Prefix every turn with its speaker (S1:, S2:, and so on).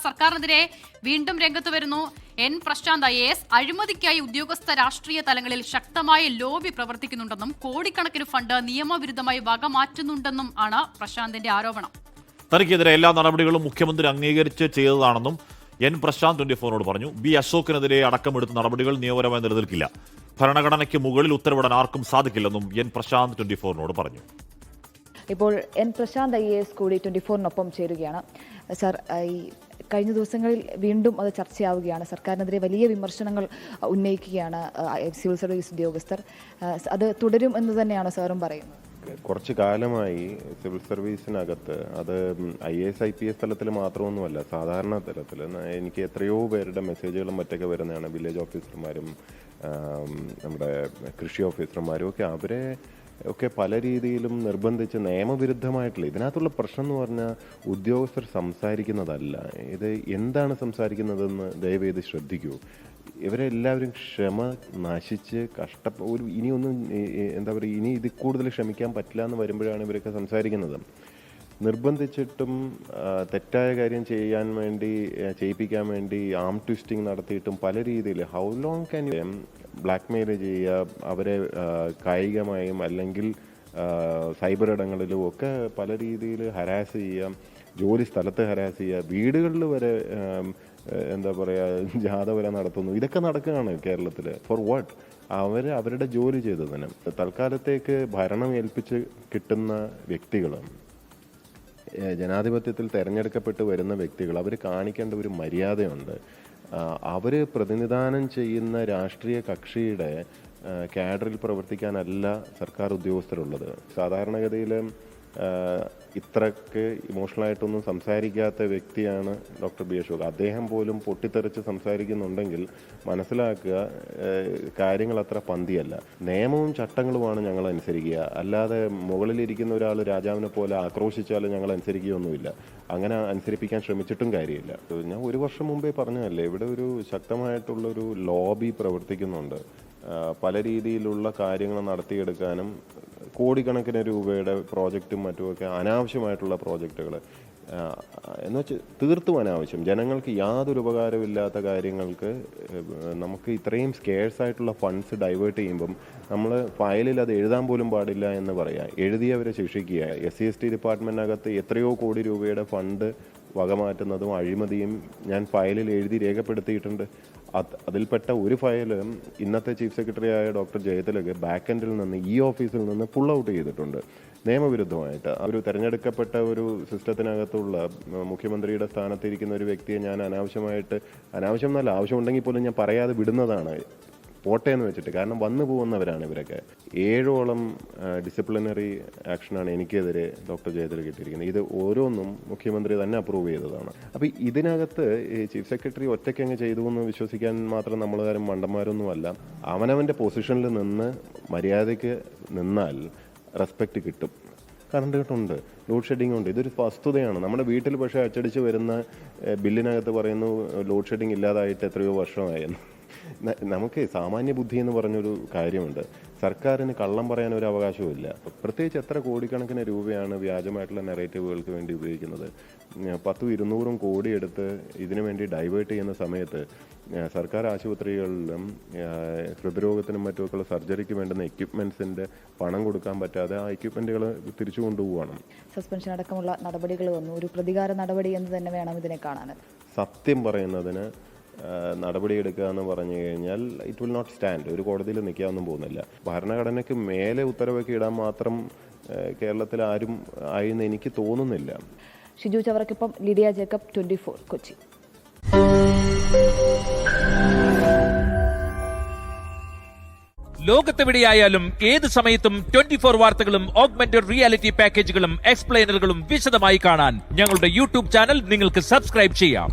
S1: സർക്കാരിനെതിരെ വീണ്ടും രംഗത്ത് വരുന്നു എൻ പ്രശാന്ത് IAS. അഴിമതിക്കായി ഉദ്യോഗസ്ഥ രാഷ്ട്രീയ തലങ്ങളിൽ ശക്തമായ ലോബി പ്രവർത്തിക്കുന്നുണ്ടെന്നും കോടിക്കണക്കിന് ഫണ്ട് നിയമവിരുദ്ധമായി വകമാറ്റുന്നുണ്ടെന്നും ആണ് പ്രശാന്തിന്റെ ആരോപണം.
S2: തനിക്കെതിരെ എല്ലാ നടപടികളും മുഖ്യമന്ത്രി അംഗീകരിച്ച് ചെയ്തതാണെന്നും എൻ പ്രശാന്ത് 24നോട് പറഞ്ഞു. ബി അശോകിനെതിരെ അടക്കമെടുത്ത നടപടികൾ നിയമപരമായി നിലനിൽക്കില്ല. ഭരണഘടനയ്ക്ക് മുകളിൽ ഉത്തരവിടാൻ ആർക്കും സാധിക്കില്ലെന്നും എൻ പ്രശാന്ത് 24നോട് പറഞ്ഞു.
S3: ഇപ്പോൾ എൻ പ്രശാന്ത് IAS കൂടി 24നൊപ്പം ചേരുകയാണ്. സർ, ഈ കഴിഞ്ഞ ദിവസങ്ങളിൽ വീണ്ടും അത് ചർച്ചയാവുകയാണ്. സർക്കാരിനെതിരെ വലിയ വിമർശനങ്ങൾ ഉന്നയിക്കുകയാണ് സിവിൽ സർവീസ് ഉദ്യോഗസ്ഥർ. അത് തുടരും എന്ന് തന്നെയാണ് സാറും പറയുന്നത്.
S4: കുറച്ചു കാലമായി സിവിൽ സർവീസിനകത്ത് അത് IAS IPS തലത്തിൽ മാത്രമൊന്നുമല്ല, സാധാരണ തലത്തിൽ എനിക്ക് എത്രയോ പേരുടെ മെസ്സേജുകളും മറ്റൊക്കെ വരുന്നതാണ്. വില്ലേജ് ഓഫീസർമാരും നമ്മുടെ കൃഷി ഓഫീസർമാരും ഒക്കെ അവരെ ഒക്കെ പല രീതിയിലും നിർബന്ധിച്ച് നിയമവിരുദ്ധമായിട്ടുള്ള ഇതിനകത്തുള്ള പ്രശ്നം എന്ന് പറഞ്ഞാൽ ഉദ്യോഗസ്ഥർ സംസാരിക്കുന്നതല്ല, ഇത് എന്താണ് സംസാരിക്കുന്നതെന്ന് ദയവേത് ശ്രദ്ധിക്കൂ. ഇവരെല്ലാവരും ക്ഷമ നശിച്ച് ഇനിയൊന്നും എന്താ പറയുക, ഇനി ഇതിൽ കൂടുതൽ ക്ഷമിക്കാൻ പറ്റില്ല എന്ന് വരുമ്പോഴാണ് ഇവരൊക്കെ സംസാരിക്കുന്നത്. നിർബന്ധിച്ചിട്ടും തെറ്റായ കാര്യം ചെയ്യിപ്പിക്കാൻ വേണ്ടി ആം ട്വിസ്റ്റിംഗ് നടത്തിയിട്ടും പല രീതിയിൽ how long can you blackmail ചെയ്യുക, അവരെ കായികമായും അല്ലെങ്കിൽ സൈബർ ഇടങ്ങളിലും ഒക്കെ പല രീതിയിൽ ഹരാസ് ചെയ്യുക, ജോലി സ്ഥലത്ത് ഹരാസ് ചെയ്യുക, വീടുകളിൽ വരെ എന്താ പറയുക ജാഥ വരെ നടത്തുന്നു. ഇതൊക്കെ നടക്കുകയാണ് കേരളത്തിൽ. For what? അവരുടെ ജോലി ചെയ്തതിന്. തൽക്കാലത്തേക്ക് ഭരണം ഏൽപ്പിച്ച് കിട്ടുന്ന വ്യക്തികൾ, ജനാധിപത്യത്തിൽ തിരഞ്ഞെടുക്കപ്പെട്ട് വരുന്ന വ്യക്തികൾ, അവർ കാണിക്കേണ്ട ഒരു മര്യാദയുണ്ട്. അവർ പ്രതിനിധാനം ചെയ്യുന്ന രാഷ്ട്രീയ കക്ഷിയുടെ കാഡറിൽ പ്രവർത്തിക്കാനല്ല സർക്കാർ ഉദ്യോഗസ്ഥരുള്ളത്. സാധാരണഗതിയിൽ ഇത്രയ്ക്ക് ഇമോഷണലായിട്ടൊന്നും സംസാരിക്കാത്ത വ്യക്തിയാണ് ഡോക്ടർ ബി അശോക്. അദ്ദേഹം പോലും പൊട്ടിത്തെറിച്ച് സംസാരിക്കുന്നുണ്ടെങ്കിൽ മനസ്സിലാക്കുക കാര്യങ്ങൾ അത്ര പന്തിയല്ല. നിയമവും ചട്ടങ്ങളുമാണ് ഞങ്ങൾ അനുസരിക്കുക, അല്ലാതെ മുകളിലിരിക്കുന്ന ഒരാൾ രാജാവിനെ പോലെ ആക്രോശിച്ചാലും ഞങ്ങൾ അനുസരിക്കുകയൊന്നുമില്ല. അങ്ങനെ അനുസരിപ്പിക്കാൻ ശ്രമിച്ചിട്ടും കാര്യമില്ല. ഞാൻ ഒരു വർഷം മുമ്പേ പറഞ്ഞതല്ലേ, ഇവിടെ ഒരു ശക്തമായിട്ടുള്ളൊരു ലോബി പ്രവർത്തിക്കുന്നുണ്ട്. പല രീതിയിലുള്ള കാര്യങ്ങൾ നടത്തിയെടുക്കാനും കോടിക്കണക്കിന് രൂപയുടെ പ്രോജക്റ്റും മറ്റുമൊക്കെ അനാവശ്യമായിട്ടുള്ള പ്രോജക്റ്റുകൾ എന്ന് വെച്ചാൽ തീർത്തും അനാവശ്യം, ജനങ്ങൾക്ക് യാതൊരു ഉപകാരമില്ലാത്ത കാര്യങ്ങൾക്ക് നമുക്ക് ഇത്രയും സ്കേഴ്സ് ആയിട്ടുള്ള ഫണ്ട്സ് ഡൈവേർട്ട് ചെയ്യുമ്പം നമ്മൾ ഫയലിൽ അത് എഴുതാൻ പോലും പാടില്ല എന്ന് പറയാം. എഴുതിയവരെ ശിക്ഷിക്കുക. SC/ST ഡിപ്പാർട്ട്മെൻറ്റിനകത്ത് എത്രയോ കോടി രൂപയുടെ ഫണ്ട് വകമാറ്റുന്നതും അഴിമതിയും ഞാൻ ഫയലിൽ എഴുതി രേഖപ്പെടുത്തിയിട്ടുണ്ട്. അതിൽപ്പെട്ട ഒരു ഫയൽ ഇന്നത്തെ ചീഫ് സെക്രട്ടറി ആയ ഡോക്ടർ ജയതിലക് ബാക്ക് എൻഡിൽ നിന്ന് ഈ ഓഫീസിൽ നിന്ന് പുൾ ഔട്ട് ചെയ്തിട്ടുണ്ട് നിയമവിരുദ്ധമായിട്ട്. ഒരു തിരഞ്ഞെടുക്കപ്പെട്ട ഒരു സിസ്റ്റത്തിനകത്തുള്ള മുഖ്യമന്ത്രിയുടെ സ്ഥാനത്തിരിക്കുന്ന ഒരു വ്യക്തിയെ ഞാൻ അനാവശ്യം എന്നല്ല, ആവശ്യമുണ്ടെങ്കിൽ പോലും ഞാൻ പറയാതെ വിടുന്നതാണ്, പോട്ടെ എന്ന് വെച്ചിട്ട്. കാരണം വന്നു പോകുന്നവരാണ് ഇവരൊക്കെ. 7ഓളം ഡിസിപ്ലിനറി ആക്ഷനാണ് എനിക്കെതിരെ ഡോക്ടർ ജയതിൽ കിട്ടിയിരിക്കുന്നത്. ഇത് ഓരോന്നും മുഖ്യമന്ത്രി തന്നെ അപ്രൂവ് ചെയ്തതാണ്. അപ്പോൾ ഇതിനകത്ത് ഈ ചീഫ് സെക്രട്ടറി ഒറ്റയ്ക്കങ്ങ് ചെയ്തു എന്ന് വിശ്വസിക്കാൻ മാത്രം നമ്മളുകാരും മണ്ടന്മാരൊന്നുമല്ല. അവനവൻ്റെ പൊസിഷനിൽ നിന്ന് മര്യാദയ്ക്ക് നിന്നാൽ റെസ്പെക്റ്റ് കിട്ടും. കറണ്ട് കട്ടുണ്ട്, ലോഡ് ഷെഡിങ് ഉണ്ട്, ഇതൊരു വസ്തുതയാണ്. നമ്മുടെ വീട്ടിൽ പക്ഷേ അച്ചടിച്ച് വരുന്ന ബില്ലിനകത്ത് പറയുന്നു ലോഡ് ഷെഡിങ് ഇല്ലാതായിട്ട് എത്രയോ വർഷമായെന്ന്. നമുക്ക് സാമാന്യ ബുദ്ധി എന്ന് പറഞ്ഞൊരു കാര്യമുണ്ട്. സർക്കാരിന് കള്ളം പറയാൻ ഒരു അവകാശവുമില്ല. പ്രത്യേകിച്ച് എത്ര കോടിക്കണക്കിന് രൂപയാണ് വ്യാജമായിട്ടുള്ള നെറേറ്റീവുകൾക്ക് വേണ്ടി ഉപയോഗിക്കുന്നത്. 100-200 കോടി എടുത്ത് ഇതിനു വേണ്ടി ഡൈവേർട്ട് ചെയ്യുന്ന സമയത്ത് സർക്കാർ ആശുപത്രികളിലും ഹൃദ്രോഗത്തിനും മറ്റുമൊക്കെയുള്ള സർജറിക്ക് വേണ്ടുന്ന എക്യുപ്മെൻസിൻ്റെ പണം കൊടുക്കാൻ പറ്റാതെ ആ എക്യുപ്മെൻറ്റുകൾ തിരിച്ചു കൊണ്ടുപോവാണ്.
S3: സസ്പെൻഷൻ അടക്കമുള്ള നടപടികൾ വന്നു. ഒരു പ്രതികാര നടപടി എന്ന് തന്നെ വേണം ഇതിനെ കാണാൻ.
S4: സത്യം പറയുന്നതിന് നടപടിയെടുക്കുക എന്ന് പറഞ്ഞു കഴിഞ്ഞാൽ ഇറ്റ് വിൽ നോട്ട് സ്റ്റാൻഡ്. ഒരു കോടതിയിൽ നിൽക്കാനൊന്നും പോകുന്നില്ല. ഭരണഘടനയ്ക്ക് മേലെ ഉത്തരവൊക്കെ ഇടാൻ മാത്രം കേരളത്തിൽ ആരും ആയെന്ന് എനിക്ക് തോന്നുന്നില്ല.
S3: ഷിജു ചവറയ്ക്കൊപ്പം ലിഡിയ ജേക്കബ്, 24 കൊച്ചി.
S5: ലോകത്തെവിടെയായാലും ഏത് സമയത്തും 24 വാർത്തകളും ഓഗ്മെന്റഡ് റിയാലിറ്റി പാക്കേജുകളും എക്സ്പ്ലെയിനറുകളും വിശദമായി കാണാൻ ഞങ്ങളുടെ യൂട്യൂബ് ചാനൽ നിങ്ങൾക്ക് സബ്സ്ക്രൈബ് ചെയ്യാം.